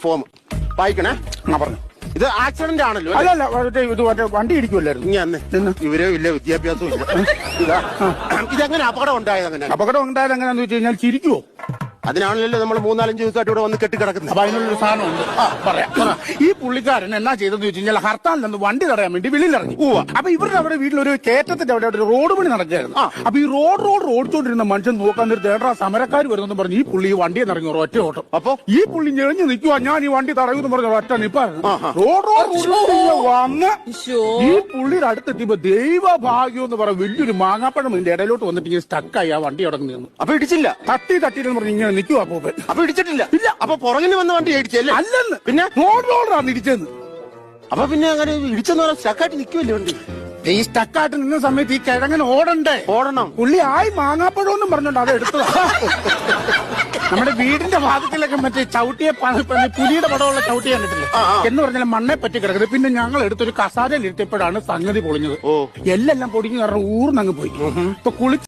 Form വായിക്കണേ. പറഞ്ഞു. ഇത് accident ആണല്ലോ. അല്ലല്ല, ഇത് വണ്ടി ഇടിക്കുമല്ലായിരുന്നു. ഇവരെ വലിയ വിദ്യാഭ്യാസവും ഇല്ല. ഇതെങ്ങനെ അപകടം ഉണ്ടായത്? അങ്ങനെ അപകടം ഉണ്ടായത് എങ്ങനെയാന്ന് വെച്ച് കഴിഞ്ഞാൽ ചിരിക്കുവോ? അതിനാണല്ലോ നമ്മൾ 3-4 ദിവസമായിട്ട് ഇവിടെ വന്ന് കെട്ടിക്കിടക്കുന്നത്. അപ്പൊ അതിനുള്ളൊരു സാധനമുണ്ട്. പറയാം. ഈ പുള്ളിക്കാരൻ എന്നാ ചെയ്തെന്ന് വെച്ച് കഴിഞ്ഞാൽ ഹർത്താലിൽ നിന്ന് വണ്ടി തടയാൻ വേണ്ടി വെളിയിലിറങ്ങി. അപ്പൊ ഇവരുടെ അവിടെ വീട്ടിലൊരു കയറ്റത്തിന്റെ അവിടെ ഒരു റോഡ് പണി നടക്കുകയായിരുന്നു. അപ്പൊ ഈ റോഡ് ഓടിച്ചോണ്ടിരുന്ന മനുഷ്യൻ നോക്കാൻ നേരത്തെ സമരക്കാർ വരുന്നെന്ന് പറഞ്ഞ് ഈ പുള്ളി ഈ വണ്ടിയിൽ ഇറങ്ങി ഒറ്റ ഓട്ടം. അപ്പൊ ഈ പുള്ളി ഞെളിഞ്ഞ് നിൽക്കുക, ഞാൻ ഈ വണ്ടി തടയുമെന്ന് പറഞ്ഞ ഒറ്റ നിപ്പായിരുന്നു. വന്ന് ഈ പുള്ളിയുടെ അടുത്തെത്തിയപ്പോ ദൈവഭാഗ്യം എന്ന് പറഞ്ഞ വലിയൊരു മാങ്ങാപ്പഴം ഇതിന്റെ ഇടയിലോട്ട് വന്നിട്ട് ഇങ്ങനെ സ്റ്റക്കായി ആ വണ്ടി അവിടെ നിന്നു. അപ്പൊ ഇടിച്ചില്ല? തട്ടിന്ന് പറഞ്ഞ് ഇങ്ങനെ നിൽക്കുക. അപ്പൊ ഇടിച്ചിട്ടില്ല? ഇല്ല. അപ്പൊ പുറകിന് വന്ന വണ്ടി ഇടിച്ചല്ലേ? അല്ലെന്ന്, പിന്നെ റോഡിലാണ് ഇടിച്ചത്. അപ്പൊ പിന്നെ അങ്ങനെ ഇടിച്ചെന്ന് പറഞ്ഞാൽ സ്റ്റക്കായിട്ട് നിൽക്കുമല്ലേ വണ്ടി? ഈ സ്റ്റക്കായിട്ട് നിന്ന സമയത്ത് ഈ കിഴങ്ങനെ ഓടണം. പുള്ളി ആയി മാങ്ങാപ്പഴമെന്നും പറഞ്ഞോണ്ട് അത് എടുത്തതാ. നമ്മുടെ വീടിന്റെ ഭാഗത്തിലൊക്കെ മറ്റേ ചവിട്ടിയെ പുലിയുടെ പടമുള്ള ചവിട്ടി കണ്ടിട്ടില്ല എന്ന് പറഞ്ഞാൽ മണ്ണെ പറ്റി കിടക്കുന്നത്. പിന്നെ ഞങ്ങൾ എടുത്തൊരു കസാരയിൽ ഇരുത്തിയപ്പോഴാണ് സംഗതി പൊളിഞ്ഞത്. എല്ലാം പൊടിഞ്ഞു കാരണം ഊർന്നങ്ങ് പോയി. ഇപ്പൊ കുളിച്ച്